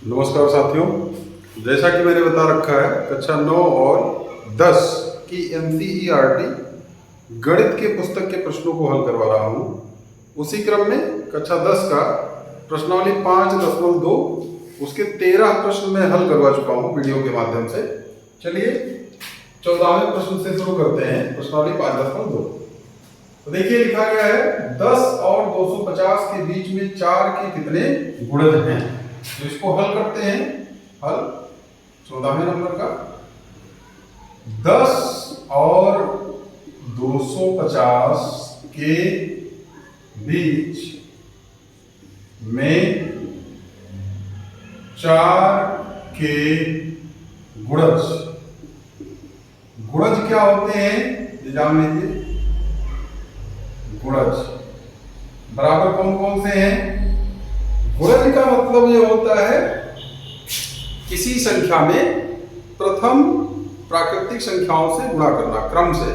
नमस्कार साथियों, जैसा कि मैंने बता रखा है कक्षा 9 और 10 की NCERT गणित के पुस्तक के प्रश्नों को हल करवा रहा हूँ। उसी क्रम में कक्षा 10 का प्रश्नावली 5.2 उसके 13 प्रश्न मैं हल करवा चुका हूँ वीडियो के माध्यम से। चलिए 14वें प्रश्न से शुरू करते हैं। प्रश्नावली 5.2 तो देखिए लिखा गया है 10 और 250 के बीच में 4 के कितने गुणज हैं। तो इसको हल करते हैं। हल 14वें नंबर का 10 और 250 के बीच में 4 के गुणज। गुणज क्या होते हैं ये जान लीजिए। गुणज बराबर कौन कौन से हैं? गुणज का मतलब ये होता है किसी संख्या में प्रथम प्राकृतिक संख्याओं से गुणा करना क्रम से।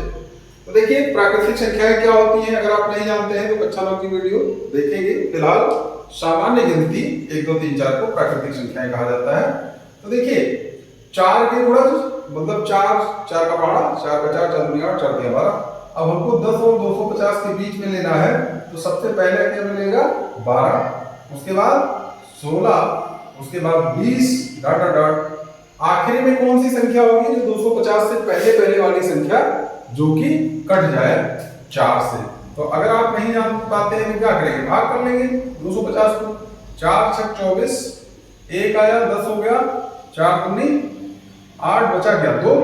तो देखिए प्राकृतिक संख्याएं क्या होती हैं, अगर आप नहीं जानते हैं तो कक्षा 9 की वीडियो देखेंगे। फिलहाल सामान्य गिनती 1 2 3 4 को प्राकृतिक संख्याएं कहा जाता है। तो देखिए 4 के गुणज मतलब 4 का पहाड़ा, 4 का 4, 4 दूनी 8, 4 तिया 12। अब हमको 10 और 250 के बीच में लेना है, तो सबसे पहले क्या मिलेगा 12, उसके बाद 16, उसके बाद 20 डॉट डॉट। आखिरी में कौन सी संख्या होगी जो 250 से पहले वाली संख्या जो कि कट जाए 4 से। तो अगर आप नहीं जान पाते हैं तो क्या करेंगे, भाग कर लेंगे 250 को। 4 6 24, 1 आया 10 हो गया, 4 दूनी 8 बचा गया 2।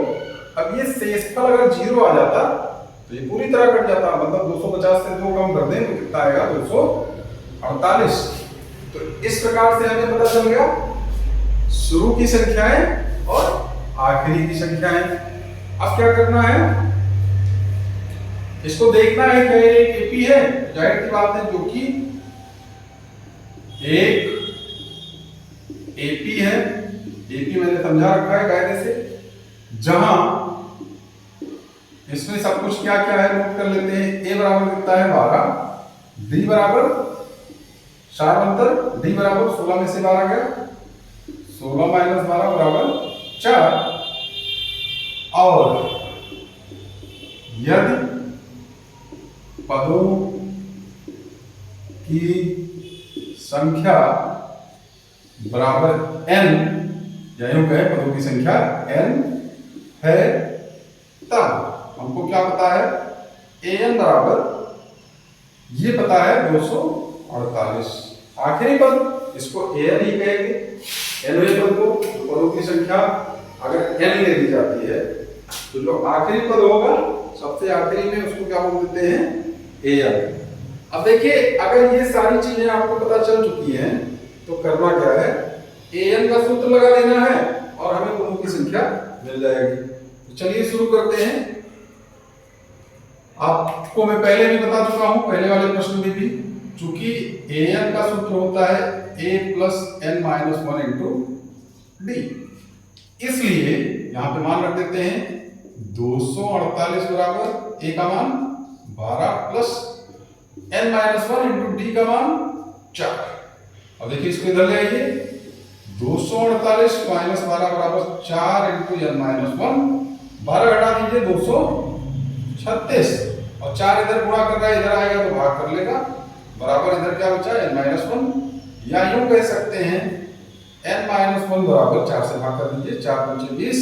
अब ये शेषफल अगर 0 आ जाता तो ये पूरी तरह कट जाता, मतलब 250 से 2 कम कर दें तो कितना आएगा 248। तो इस प्रकार से हमें पता चल गया शुरू की संख्याएं और आखिरी की संख्याएं। अब क्या करना है, इसको देखना है क्या ये एपी है, जाहिर सी बात है, जो कि एक एपी है। एपी मैंने समझा रखा है कायदे से, जहां इसमें सब कुछ क्या क्या है नोट कर लेते हैं। ए बराबर कितना है 12, डी बराबर 4 अंतर, डी बराबर 16 में से 12 गया, 16 माइनस 12 बराबर 4। और यदि पदों की संख्या बराबर n, या यूं कहें पदों की संख्या n है, तब हमको क्या पता है an बराबर ये पता है 248। आखिरी पद इसको an ही कहेंगे। nवें पद को पदों की संख्या अगर n ले दी जाती है तो जो आखिरी पद होगा सबसे आखिरी में उसको क्या बोल देते हैं an। अब देखिए अगर ये सारी चीजें आपको पता चल चुकी हैं तो करना क्या है, an का सूत्र लगा देना है और हमें पदों की संख्या मिल जाएगी। तो चलिए शुरू करते हैं। आपको मैं पहले भी बता चुका हूं, पहले वाले प्रश्न में भी, चूंकि an का सूत्र होता है a plus n minus 1 into D, इसलिए यहां पे मान रख देते हैं 248 बराबर a का मान 12 plus n minus 1 into D का मान 4। अब देखिए इसको इधर ले आइए, 248 माइनस 12 बराबर 4 इंटू n माइनस 1, 12 घटा दीजिए 236, और 4 इधर गुणा कर रहा है, इधर आएगा तो भाग कर लेगा, बराबर इधर क्या बचा n माइनस 1, या यूं कह सकते हैं n माइनस 1 बराबर 4 से भाग कर दीजिए, 4 पंचे 20,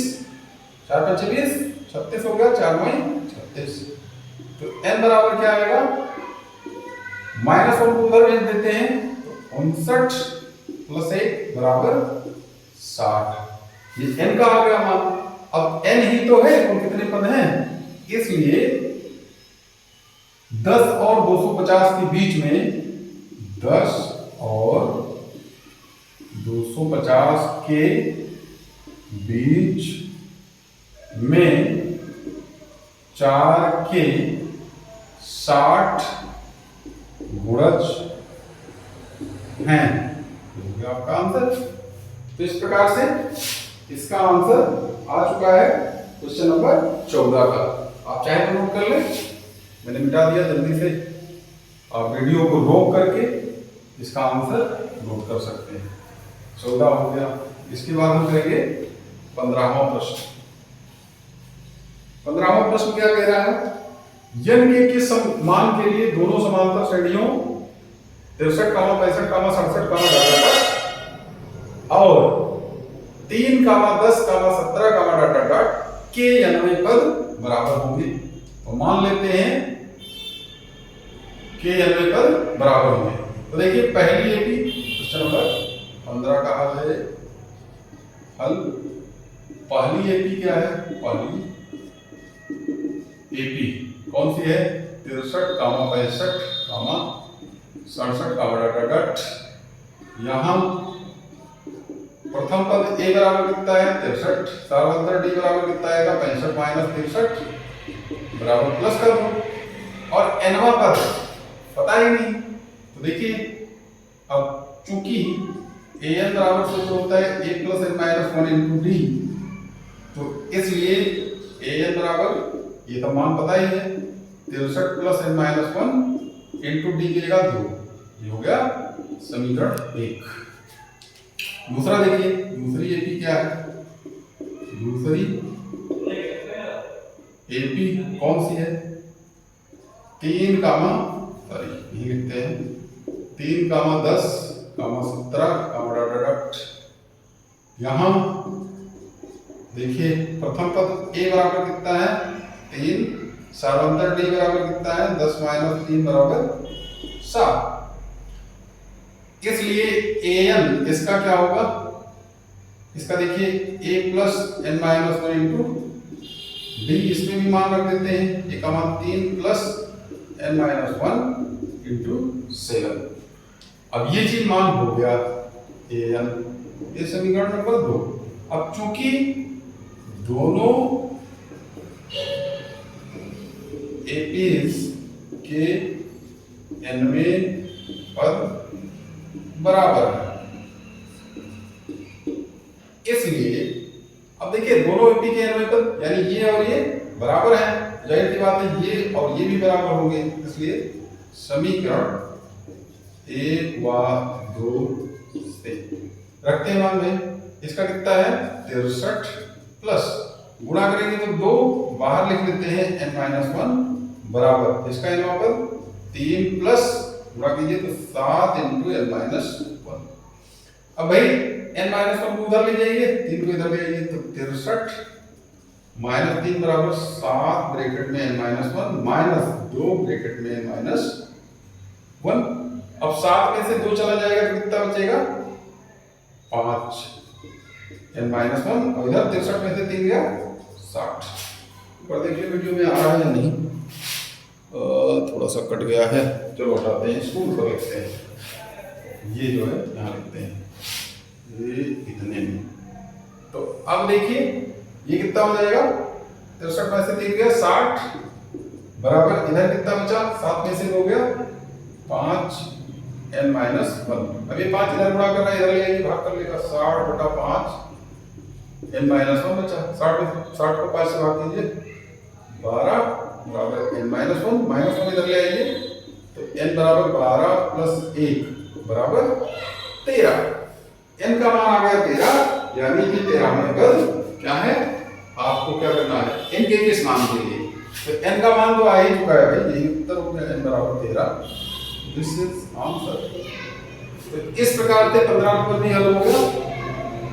4 पंचे 20, 36 हो गया, 4 9 36। तो n बराबर क्या आएगा, माइनस 1 को उधर भेज देते हैं तो 59 प्लस 1 बराबर 60। ये n का आ गया मान। अब n ही तो है, और कितने पद हैं, इसलिए 10 और 250 के बीच में 10 और 250 के बीच में 4 के 60 गुणज हैं। ये आपका आंसर। तो इस प्रकार से इसका आंसर आ चुका है क्वेश्चन नंबर 14 का। आप चाहे तो नोट कर लें, मैंने मिटा दिया जल्दी से। आप वीडियो को रोक करके इसका आंसर नोट कर सकते हैं। 14 हो गया। इसके बाद हम करेंगे 15वां प्रश्न। 15वां प्रश्न क्या कह रहा है? यन के मान के लिए दोनों समांतर श्रेणियों 63, 65, 67, और 3, 10, 17, के 90 पद बराबर होंगे। तो मान लेते हैं के 90 पद बराबर होंगे। तो देखिए पहली एपी क्वेश्चन नंबर 15 का हल है। हल पहली एपी क्या है? पहली एपी कौन सी है? 63, 65, 67, यहां प्रथम पद ए बराबर कितना है? 63, सार्वंतर डी बराबर कितना आएगा? 65 माइनस 63 बराबर प्लस कर दो, और एनवा पद पता ही नहीं। तो देखिए अब चूंकि ए एन बराबर सूत्र होता है a plus n minus 1 into d, तो इसलिए ए एन बराबर ये तो मान पता ही है 63 plus n minus 1 into d की जगह 2। ये हो गया समीकरण 1। दूसरा देखिए, दूसरी एपी क्या है? दूसरी एपी कौन सी है? 3, यही लिखते हैं 3, 10, 17, यहां देखिए प्रथम पद ए बराबर कितना है? 3, सार्वंतर डी बराबर कितना है? 10 माइनस 3 बराबर 7। इसलिए an इसका क्या होगा? इसका देखिए a plus n minus 1 into d, इसमें भी मान रख देते हैं ए का मान 3 प्लस एन माइनस 1 इंटू 7। अब ये चीज मान हो गया an, ये समीकरण नंबर 2। अब चूंकि दोनों एपीज के 90 पद बराबर है, इसलिए अब देखिए दोनों एपी के 90 पद यानी ये और ये बराबर हैं, जाहिर सी बात है ये और ये भी बराबर होंगे। इसलिए समीकरण 1 व 2 से रखते हैं मान में, इसका कितना है? 63 प्लस गुणा करेंगे तो 2 बाहर लिख लेते हैं n माइनस 1 बराबर, इसका एनवा पद 3 प्लस गुणा कीजिए तो 7 इंटू एन माइनस 1। अब भाई n माइनस 1 को उधर ले जाइए, 3 को इधर ले जाइए, तो 63 माइनस 3 बराबर 7 ब्रैकेट में n माइनस 1 माइनस 2 ब्रैकेट में n माइनस 1। अब 7 में से 2 चला जाएगा तो कितना बचेगा? 5 n माइनस 1, और इधर 63 में से 3 गया 60। पर देखिए वीडियो में आ रहा है या नहीं? थोड़ा सा कट गया है, चलो हटाते हैं, स्कूल पर लिखते हैं। ये जो है यहाँ लिखते हैं, ये इतने में। तो अब देखिए ये कितना हो जाएगा? 63 में से 3 गया 60 बराबर इधर कितना बचा? 7 में से 2 गया 5 n माइनस 1। अब ये 5 इधर गुणा करना है, इधर ले आइए, भाग कर लेगा 60 बटा 5 n माइनस 1 बचा। 60 को 5 से भाग कीजिए 12 बराबर n माइनस 1, माइनस 1 इधर ले आइए तो n बराबर 12 प्लस 1 बराबर 13। n का मान आ गया 13, यानी कि 13वें पद क्या है? आपको क्या करना है? n के किस मान के लिए? तो n का मान तो आ ही चुका है भाई, यही उत्तर हो गया n बराबर 13। This is answer. तो इस प्रकार से 15 नंबर भी हल हो गया।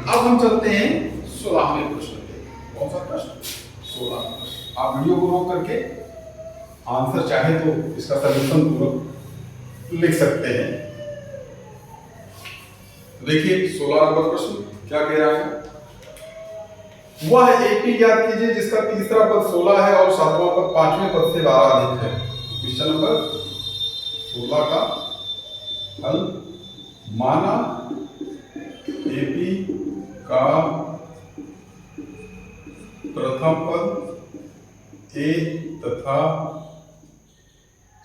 अब हम चलते हैं 16वें प्रश्न पे। कौन सा प्रश्न? 16। आप वीडियो को रोक करके आंसर चाहे तो इसका सॉल्यूशन पूरा लिख सकते हैं। देखिए 16 नंबर प्रश्न क्या कह रहा है? वह एपी ज्ञात कीजिए जिसका तीसरा पद 16 है और सातवां पद 5वें पद से 12 अधिक है। क्वेश्चन नंबर 16 का हल। माना एपी का प्रथम पद ए तथा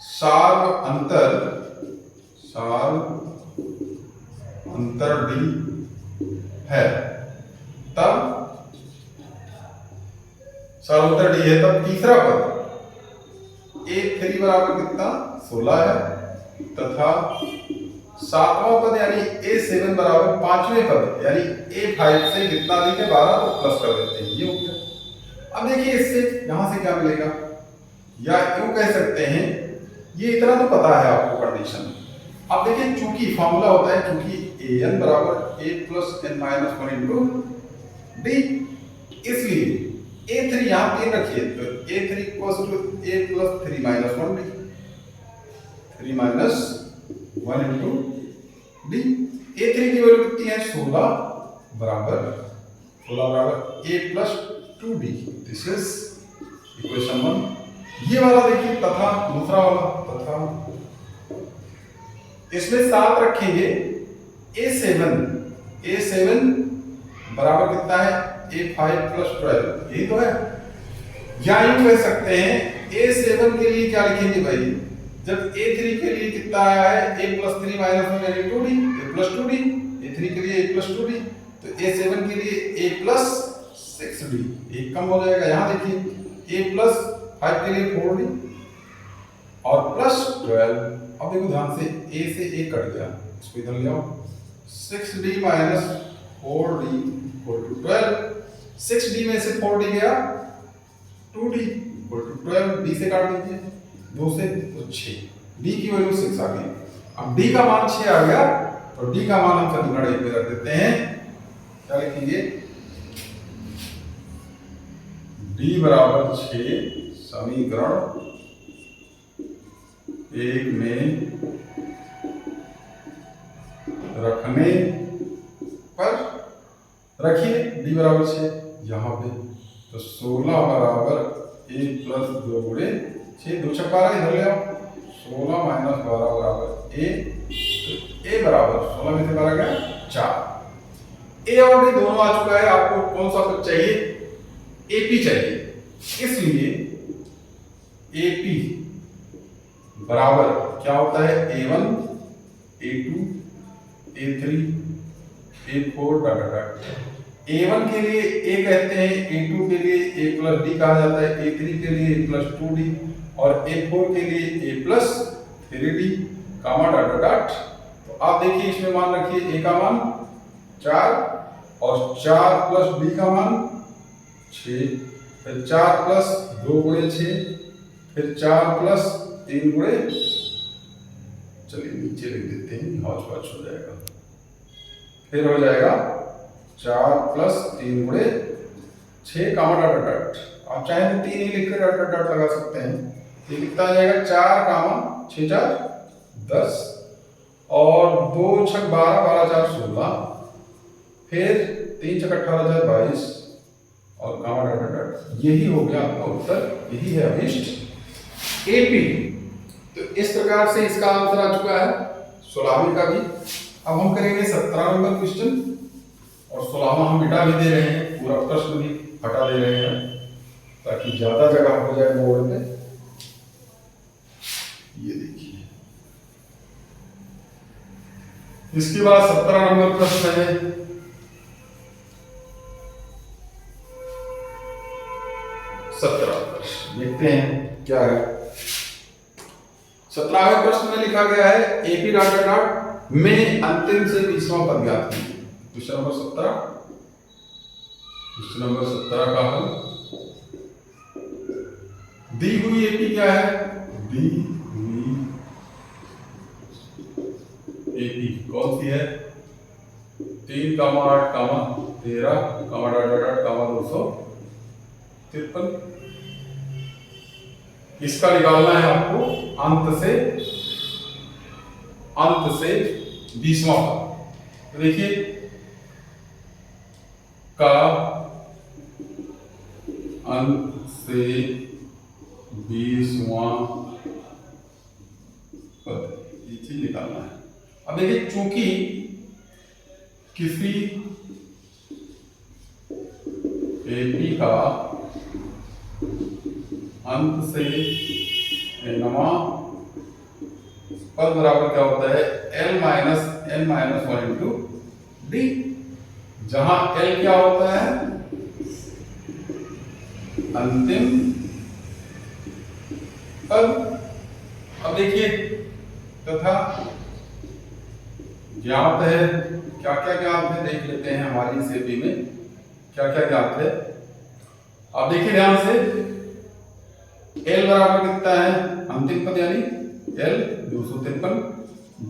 सार अंतर डी है, तब सारांतर डी है, तब तीसरा पद ए 3 बराबर कितना? 16 है तथा सातवां पद यानी A7 बराबर पांचवें पद यानी A5 से कितना देंगे 12 तो प्लस कर देते हैं, ये हो गया। अब देखिए इससे यहां से क्या मिलेगा, या यूं कह सकते हैं, ये इतना तो पता है आपको कंडीशन। अब देखिए चूंकि फॉर्मूला होता है चूंकि an बराबर a plus n minus 1 into D, इसलिए a3 यहां 3 रखिए तो a3 equals to a plus 3 minus 1 डी, 3 माइनस 1 इंटू डी। a3 की वैल्यू कितनी है 16 बराबर a प्लस 2 डी। This is equation 1। ये वाला देखिए तथा दूसरा वाला तथा, इसमें 7 रखेंगे a7 बराबर कितना है a5 प्लस 12, यही तो है। या यूं कह सकते हैं a7 के लिए क्या लिखेंगे भाई, जब a3 के लिए कितना आया है a प्लस 3 माइनस 1 यानी 2d, a plus 2d, a3 के लिए a प्लस 2d, तो a7 के लिए a प्लस 6d, एक कम हो जाएगा। यहां देखिए a प्लस 5 के लिए 4d और प्लस 12। अब देखो ध्यान से a से a कट गया, इसको इधर ले आओ, 6d minus 4d equal to 12। 6d में से 4d गया 2d इक्वल टू 12, d से काट दीजिए 2 से तो 6, d की वैल्यू 6 आ गई। अब d का मान 6 आ गया तो d का मान हम समीकरण 1 में रख देते हैं। क्या लिखेंगे, d बराबर 6 समीकरण 1 में रखने पर रखिए d बराबर 6 यहाँ पे, तो 16 बराबर a प्लस 2 गुणे 6, 2 छक्का इधर ले आओ, 16 माइनस 12 बराबर a, तो a बराबर 16 में से 12 गया 4। a और d दोनों आ चुका है, आपको कौन सा पद चाहिए, AP चाहिए, इसलिए AP बराबर क्या होता है a1 a2 a3 a4 dot dot. a1 के लिए a कहते हैं, a2 के लिए a प्लस d कहा जाता है, a3 के लिए a प्लस 2d और a4 के लिए a plus 3d comma dot dot. तो आप देखिए इसमें मान रखिए a का मान 4 और 4 प्लस d का मान 6, फिर 4 प्लस 2 गुणे 6, फिर 4 प्लस 3 गुणे, चलिए नीचे लिख देते हैं, हौच पौच हो जाएगा, फिर हो जाएगा 4 प्लस 3 गुणे 6 कामा डॉट डॉट। आप चाहे तो 3 ही लिखकर डॉट डॉट डॉट लगा सकते हैं। ये कितना आ जाएगा 4 कामा 6 4 10 और 2 छक 12 12 4 16, फिर 3 छक 18 4 22 और कामा डॉट डॉट। यही हो गया आपका उत्तर, यही है अभिष्ट AP। तो इस प्रकार से इसका आंसर आ चुका है 16वीं का भी। अब हम करेंगे 17 नंबर क्वेश्चन, और 16वां हम मिटा भी दे रहे हैं, पूरा प्रश्न भी हटा दे रहे हैं ताकि ज्यादा जगह हो जाए बोर्ड में। ये देखिए, इसके बाद 17 नंबर प्रश्न है, देखते हैं क्या है। 17वें प्रश्न में लिखा गया है AP डॉट डॉट में अंतिम से 20वां पद ज्ञात कीजिए। क्वेश्चन नंबर 17, क्वेश्चन नंबर 17 का हल। दी हुई AP क्या है, दी हुई AP कौन सी है, 3 कामा 8 कामा 13 कामा डॉट डॉट कामा 253। इसका निकालना है आपको अंत से 20वां पद। तो देखिए का अंत से 20वां पद, ये चीज निकालना है। अब देखिए चूंकि किसी AP का अंत से नवा पद बराबर क्या होता है L minus n minus 1 into D, जहां L क्या होता है अंतिम पद। अब देखिए तथा ज्ञात है, क्या क्या ज्ञात है देख लेते हैं। हमारी इस एपी में क्या क्या ज्ञात है आप देखिए ध्यान से। L बराबर कितना है, अंतिम पद यानी L 253।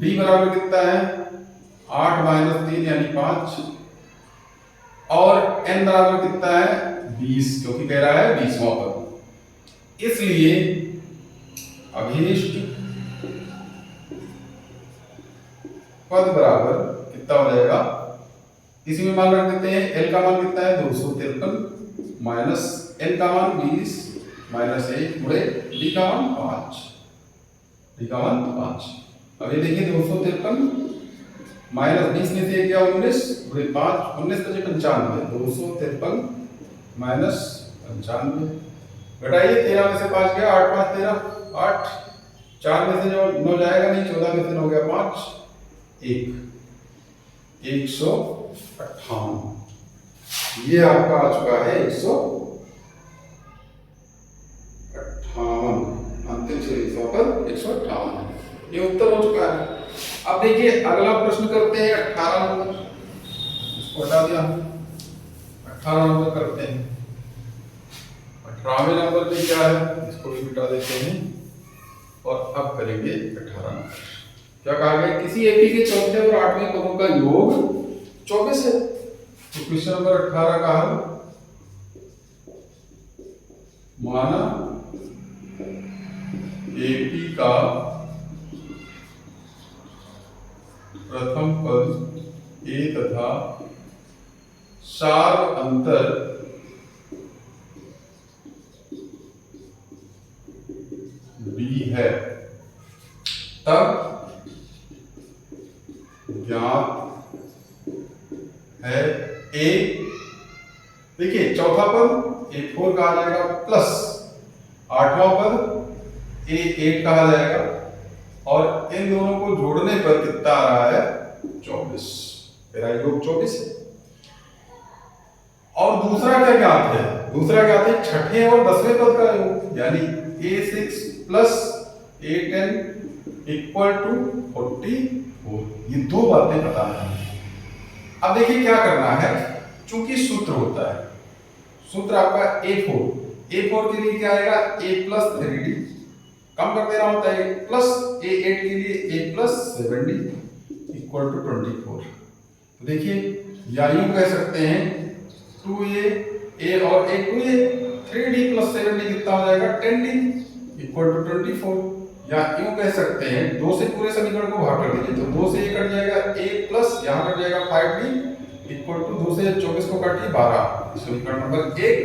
B बराबर कितना है 8 - 3 यानी 5। और N बराबर कितना है 20, क्योंकि कह रहा है 20वां पद। इसलिए अभीष्ट पद बराबर कितना हो जाएगा, इसी में मान रख देते हैं। L का मान कितना है 253 माइनस N का मान 20 माइनस 1 गुणे D का मान 5। D का मान 5। अब ये देखिए 253 माइनस 20 में से क्या 19 गुणे 5, 19 × 5 = 95। 253 माइनस 95 घटाइए, 13 में से 5 गया, 8 5 13 8, 4 में से जो 9 जाएगा नहीं, 14 में से 9 गया 5 1 158। ये आपका आ चुका है 158, अंतिम श्रेणी पर 158। ये उत्तर हो चुका है। अब देखिए अगला प्रश्न करते हैं 18 नंबर, इसको हटा दिया, 18 नंबर करते हैं। 18वें नंबर पे क्या है, इसको भी मिटा देते हैं और अब करेंगे 18 नंबर। क्या कहा गया, किसी एपी के चौथे और 8वें पदों का योग 24 है। तो क्वेश्चन नंबर 18 का हल, माना एपी का प्रथम पद ए तथा सार अंतर बी है, तब ज्ञात है ए। देखिए चौथा पद A4 कहा जाएगा प्लस 8वां पद A8 कहा जाएगा, और इन दोनों को जोड़ने पर कितना आ रहा है 24। मेरा योग 24 है। और दूसरा क्या ज्ञात है, दूसरा ज्ञात है छठे और 10वें पद का योग, यानी A6 प्लस A10 = 44। ये दो बातें पता है। अब देखिए क्या करना है, चूंकि सूत्र होता है, सूत्र आपका A4 के लिए क्या आएगा A + 3D, कम कर देना होता है, प्लस A8 के लिए A + 7D = 24। तो देखिए या यूं कह सकते हैं 2A और A 2A, 3D + 7D कितना हो जाएगा 10D = 24। या यूं कह सकते हैं 2 से पूरे समीकरण को भाग कर दीजिए, तो 2 से ये कट जाएगा A प्लस यहाँ कट जाएगा 5D = 2 से 24 को काटिए 12। समीकरण नंबर 1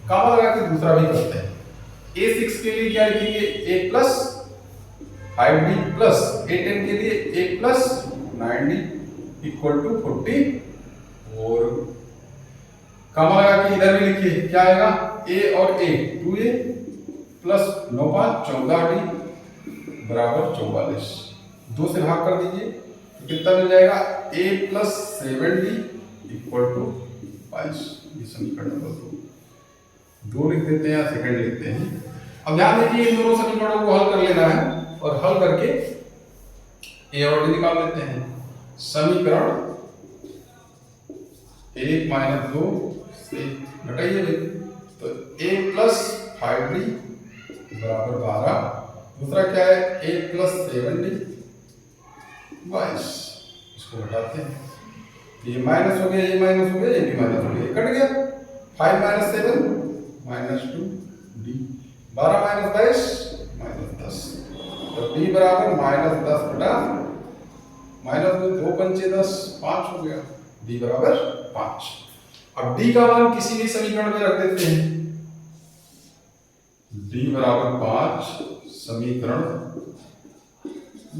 कामा लगा के दूसरा भी करते हैं। A6 के लिए क्या लिखेंगे A plus 5D plus A10 के लिए A प्लस 9D = 44। कामा लगा के इधर भी लिखिए, क्या आएगा A और A 2A प्लस 9 5 14D बराबर 44। 2 से भाग कर दीजिए तो कितना मिल जाएगा A + 7D = 22। ये समीकरण नंबर 2 लिख देते हैं या सेकंड लिखते हैं। अब ध्यान देखिए इन दोनों समीकरणों को हल कर लेना है और हल करके A और D निकाल लेते हैं। समीकरण 1 - 2 से घटाइए तो A + 5D बराबर 12। दूसरा क्या है A + 7D 22। इसको घटाते हैं तो ये माइनस हो गया, ये माइनस हो गया, ये भी माइनस हो गया, कट गया। 5 - 7 -2D 12 - 22 -10। तो D बराबर -10 बटा -2 पंचे 10 5 हो गया, D बराबर 5। अब D का मान किसी भी समीकरण में रख देते हैं। D बराबर 5 समीकरण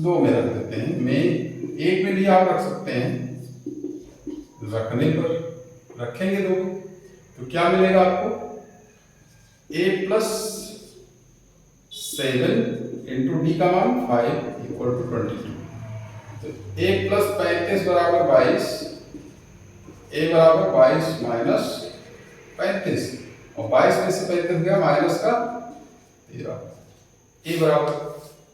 2 में रख देते हैं। में 1 में भी आप रख सकते हैं, रखने पर रखेंगे 2 तो क्या मिलेगा आपको A + 7 × D का मान 5 = 22। तो A + 35 बराबर 22, A बराबर 22 - 35 और 22 में से 35 गया माइनस का 13। A बराबर,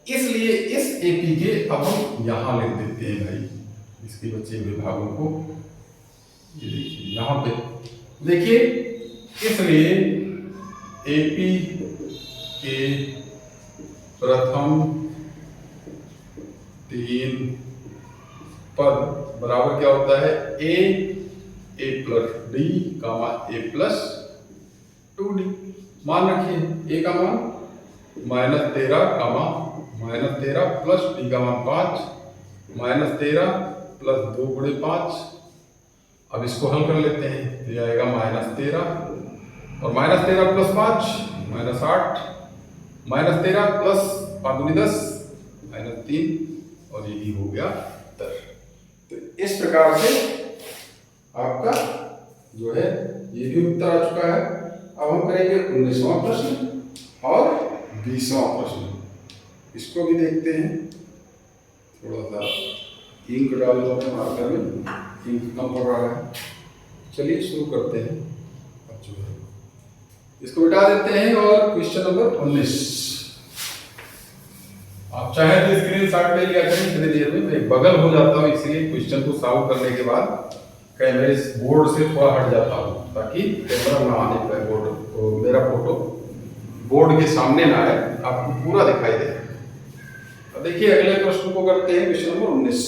इसलिए इस एपी के अब हम यहां लिख देते हैं भाई, इसके बचे हुए भागों को ये देखिए यहाँ पे देखिए, इसलिए एपी के प्रथम 3 पद बराबर क्या होता है, a plus D comma A plus 2d। मान रखिए ए का मान -13 कामा -13 प्लस डी का मान 5, -13 प्लस 2 गुणे 5। अब इसको हल कर लेते हैं तो यह आएगा -13 और -13 प्लस 5 -8, -13 प्लस 5 दूनी 10 -3 और यही हो गया उत्तर। तो इस प्रकार से आपका जो है ये भी उत्तर आ चुका है। अब हम करेंगे 19वां प्रश्न और 20वां प्रश्न। इसको भी देखते हैं। थोड़ा सा इंक डाल दो अपने मार्कर में, इंक कम पड़ रहा है। चलिए शुरू करते हैं। अब जो है इसको मिटा देते हैं और क्वेश्चन नंबर 19। आप चाहे तो स्क्रीनशॉट ले लिया करें, इतनी देर में मैं बगल हो जाता हूँ, इसलिए क्वेश्चन को सॉल्व करने के बाद कैमरे बोर्ड से थोड़ा हट जाता हूँ ताकि कैमरा ना आने पाए, बोर्ड तो मेरा फोटो बोर्ड के सामने ना आए, आपको पूरा दिखाई दे। अब देखिए अगले प्रश्न को करते हैं। क्वेश्चन नंबर 19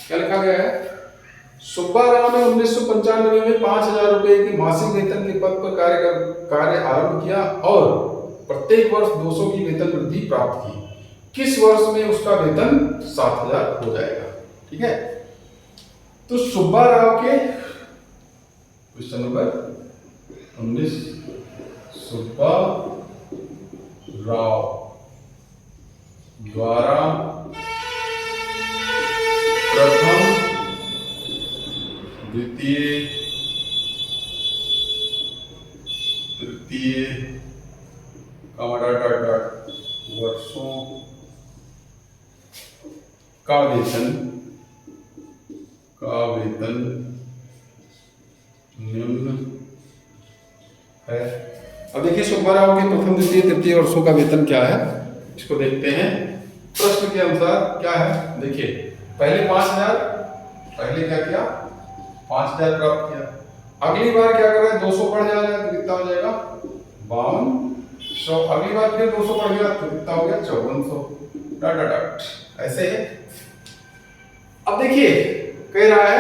क्या लिखा गया है, सुब्बा राव ने 1995 में 5,000 रुपए की मासिक वेतन के पद पर कार्य आरंभ किया और प्रत्येक वर्ष 200 की वेतन वृद्धि प्राप्त की। किस वर्ष में उसका वेतन 7,000 हो जाएगा। ठीक है, तो सुब्बा राव के क्वेश्चन नंबर 19, सुब्बा राव द्वारा प्रथम द्वितीय तृतीय वर्षों का वेतन निम्न है। अब देखिए सुब्बा राव के प्रथम द्वितीय तृतीय वर्षों का वेतन क्या है, इसको देखते हैं। प्रश्न के अनुसार क्या है, देखिए पहले 5,000, पहले क्या किया 5,000 प्राप्त किया। अगली बार क्या कर रहा है, 200 बढ़ जाएगा तो कितना हो जाएगा 5200। अगली बार फिर 200 बढ़ गया तो कितना हो गया 5400। डॉट डॉट डॉट ऐसे है। अब देखिए कह रहा है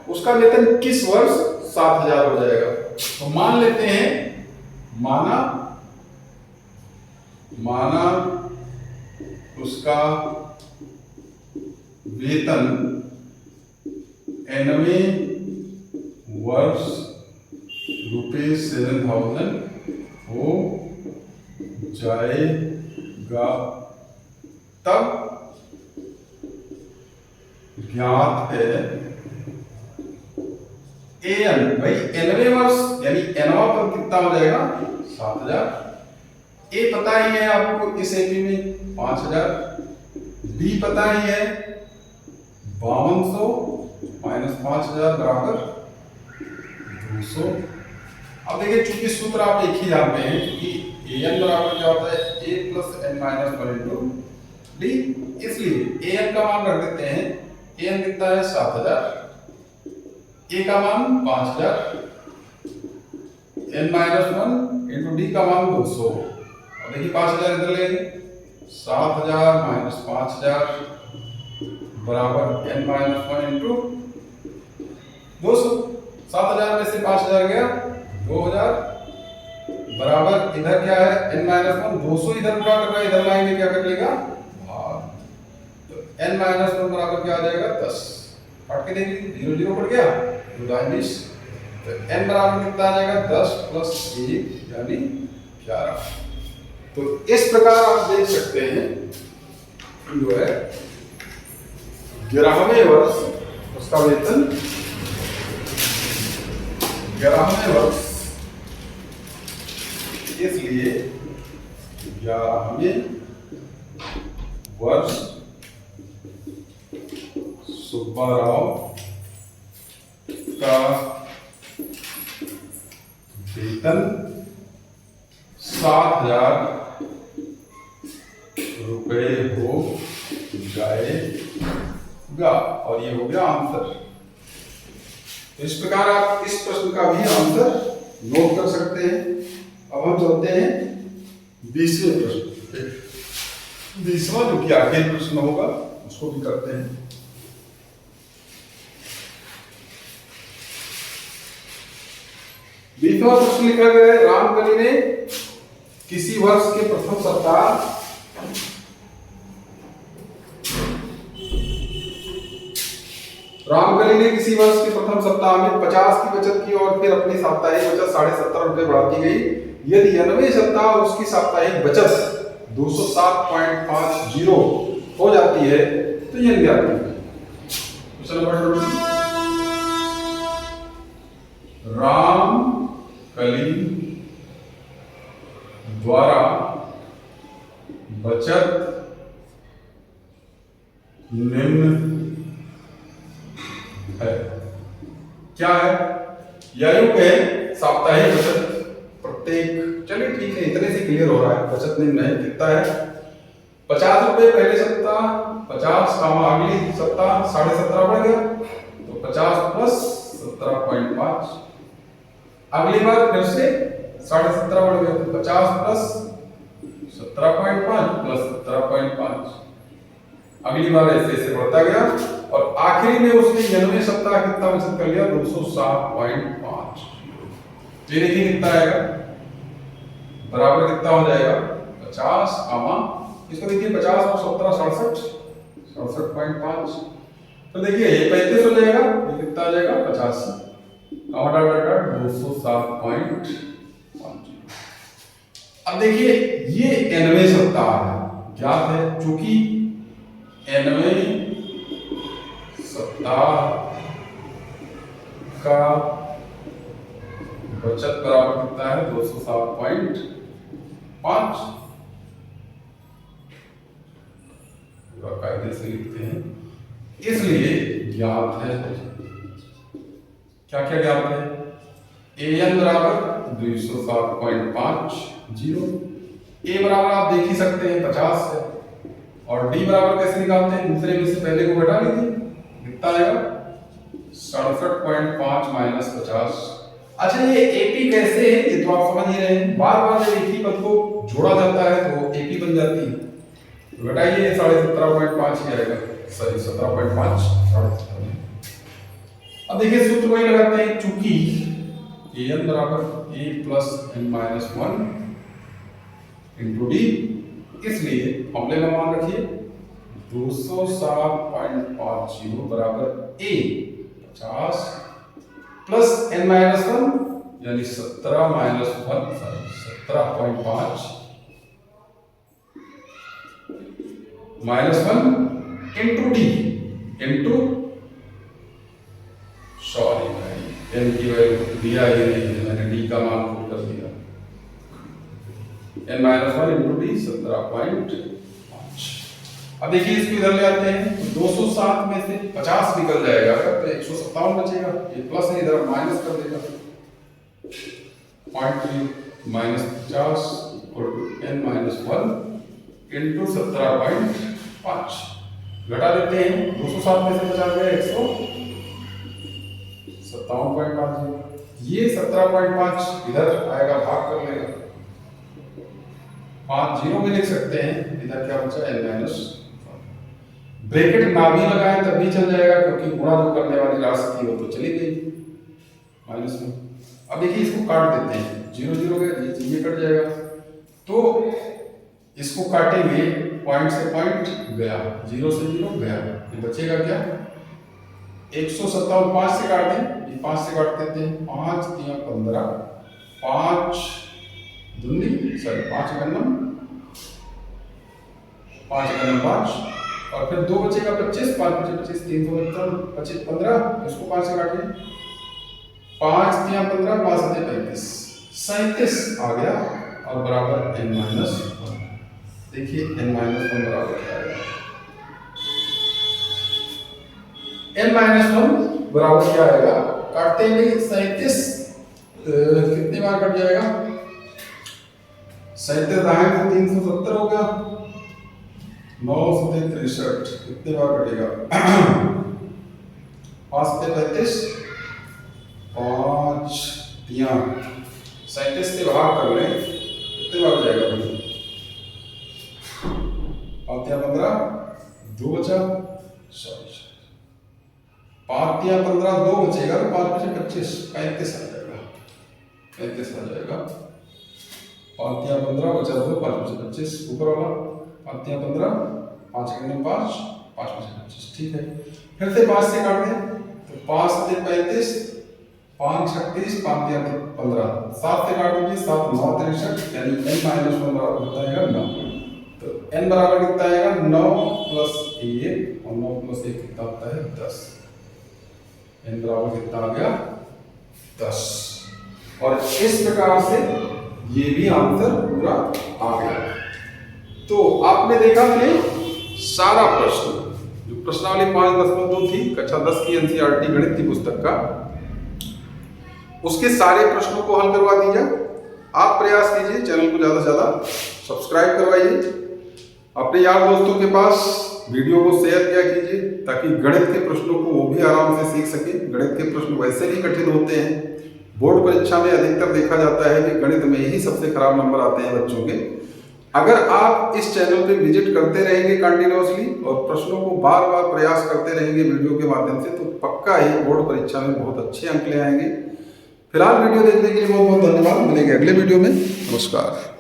उसका वेतन किस वर्ष 7,000 हो जाएगा। तो मान लेते हैं, माना उसका वेतन 90 वर्ष ₹7,000 हो जाएगा। तब ज्ञात है एन, भाई 90 वर्ष यानी nवां पद कितना हो जाएगा 7,000। ए पता ही है आपको इस एपी में 5,000, बी पता ही है 5200 माइनस 5,000 बराबर 200। अब देखिए चूंकि सूत्र आप एक ही जानते हैं, क्योंकि एन बराबर क्या होता है a plus n minus 1 into D, इसलिए एन का मान रख देते हैं। एन कितना है 7,000, ए का मान 5,000, एन माइनस 1 इंटू डी का मान 200। अब देखिए 5,000 इधर लेंगे, 7,000 माइनस 5,000 बराबर एन माइनस 1 इंटू 200। 7,000 में से 5,000 गया 2,000 बराबर इधर क्या है एन माइनस 1, 200 इधर क्या कर रहा है, इधर लाएंगे क्या कर लेगा भाग। तो एन माइनस 1 बराबर क्या आ जाएगा 10। काट के देखिए 0 0 कट गया 2 तो एन बराबर कितना आ जाएगा 10 प्लस 1 यानी 11। तो इस प्रकार आप देख सकते हैं जो है 11वें वर्ष उसका वेतन 11वें वर्ष, इसलिए 11वें वर्ष सुब्बा राव का वेतन 7,000 रुपए हो जाएगा। होगा और ये हो गया आंसर। तो इस प्रकार आप इस प्रश्न का भी आंसर नोट कर सकते हैं। अब हम चलते हैं 20वें प्रश्न। 20वां जो कि आखिरी प्रश्न होगा उसको भी करते हैं। बीसवां प्रश्न लिखा गया है, रामकली ने किसी वर्ष के प्रथम सप्ताह रामकली ने किसी वर्ष के प्रथम सप्ताह में 50 की बचत की और फिर अपनी साप्ताहिक बचत 17.5 रुपए बढ़ाती गई। यदि 90 सप्ताह उसकी साप्ताहिक बचत 207.50 हो जाती है तो यह ज्ञात कीजिए। क्वेश्चन नंबर 20, रामकली द्वारा बचत निम्न है। क्या है? यायुग है साप्ताहिक बचत प्रत्येक, चलिए ठीक है, इतने से क्लियर हो रहा है। बचत निम्न है, कितना है? 50 रुपए पहले सप्ताह, 50 अगली सप्ताह 17.5 बढ़ गया तो 50 प्लस 17.5। अगली बार फिर से 17.5 बढ़ गया तो 50 प्लस 17.5 प्लस 17.5। अगली बार ऐसे ऐसे बढ़ता गया और आखिरी में उसने 90 सप्ताह कितना बचत कर लिया? 207.5। ये देखिए कितना आएगा, बराबर कितना हो जाएगा? 50 कामा इसको देखिए 50 और 17 67.5। तो देखिए ये 35 हो जाएगा, ये कितना आ जाएगा? 85 कामा डॉट डॉट 207.5। अब देखिए ये 90 सप्ताह है, ज्ञात है चूंकि 90 सप्ताह का बचत बराबर कितना है? 207.5। कायदे से लिखते हैं, इसलिए ज्ञात है। क्या क्या ज्ञात है? an बराबर 207.50। a बराबर आप देख ही सकते हैं 50 है और d बराबर कैसे निकालते हैं? दूसरे में से पहले को घटा लीजिए, कितना आएगा? 67.5 माइनस 50। अच्छा ये एपी कैसे है ये तो आप समझ ही रहे हैं। बार बार जब एक ही पद को जोड़ा जाता है तो एपी बन जाती है। तो घटाइए 17.5 ही आएगा, सॉरी 17.5। अब देखिए सूत्र वही लगाते हैं, चूंकि an बराबर a plus n minus 1 into D, इसलिए फॉर्मूले में मान रखिए 207.50 बराबर a 50 प्लस n माइनस 1 यानी 17 minus 1 17.5 minus 1 into D into, sorry भाई n की वैल्यू दिया ही नहीं है, मैंने d का मान पुट कर दिया। n minus 1 into D 17.5। अब देखिए इसको इधर ले आते हैं तो 207 में से 50 निकल जाएगा तो 157 बचेगा। ये प्लस है, इधर माइनस कर देगा। 0.3 minus 50 equal to n minus 1 into 17.5। घटा देते हैं, 207 में से 50 गया 157.50। ये 17.5 इधर आएगा, भाग कर लेगा, 5 जीरो में लिख सकते हैं। इधर क्या बचा? n माइनस, ब्रैकेट ना भी लगाएं तब भी चल जाएगा क्योंकि गुणा जो करने वाली राशि थी वो तो चली गई माइनस में। अब देखिए इसको काट देते हैं, 0 0 गया, ये कट जाएगा तो इसको काटेंगे, पॉइंट से पॉइंट गया, 0 से 0 गया, ये बचेगा क्या? 157 5 से काट दें, ये 5 से काट देते हैं, 5 3 15 5 दूनी, सॉरी 5 गन्नम 5 और फिर 2 बचेगा 25, 5 25 375 25 15, इसको 5 से काटिए, 5 3 15 5 7 35 37 आ गया और बराबर n माइनस 1। देखिए n माइनस 1 बराबर क्या आएगा? n माइनस 1 बराबर क्या आएगा? काटते हैं 37 कितनी बार कट जाएगा? 37 दाएं तो 370 हो गया, 9 से 63 कितने बार कटेगा? 5 से 35, 5 तिया 37 से भाग कर लें, कितने बार हो जाएगा भाई? 5 तिया 15, 2 बचा, 5 तिया 15, 2 बचेगा तो 5 बचे 25, 35 आ जाएगा, 35 आ जाएगा। 5 तिया 15 बचा 2, 5 बचे 25, ऊपर वाला 5 तिया 15, 5 सेकंड 5, 5 बचे 25, ठीक है। फिर से 5 से काट दें तो 5 से 35, 5 36, 5 तिया 15, 7 से काट दीजिए, 7 9 63, यानी n - 1 बराबर होता है 9। तो n बराबर कितना आएगा? 9 + 1, और 9 + 1 कितना होता है? 10। n बराबर कितना आ गया? 10। और इस प्रकार से ये भी आंसर पूरा आ गया। तो आपने देखा कि सारा प्रश्न जो प्रश्नावली 5.2 थी कक्षा 10 की एनसीईआरटी गणित की पुस्तक का, उसके सारे प्रश्नों को हल करवा दीजिए। आप प्रयास कीजिए, चैनल को ज़्यादा से ज़्यादा सब्सक्राइब करवाइए, अपने यार दोस्तों के पास वीडियो को शेयर किया कीजिए ताकि गणित के प्रश्नों को वो भी आराम से सीख सके। गणित के प्रश्न वैसे भी कठिन होते हैं, बोर्ड परीक्षा में अधिकतर देखा जाता है कि गणित में ही सबसे खराब नंबर आते हैं बच्चों के। अगर आप इस चैनल पे विजिट करते रहेंगे कंटिन्यूअसली और प्रश्नों को बार बार प्रयास करते रहेंगे वीडियो के माध्यम से, तो पक्का ही बोर्ड परीक्षा में बहुत अच्छे अंक ले आएंगे। फिलहाल वीडियो देखने के लिए बहुत बहुत धन्यवाद। मिलेंगे अगले वीडियो में। नमस्कार।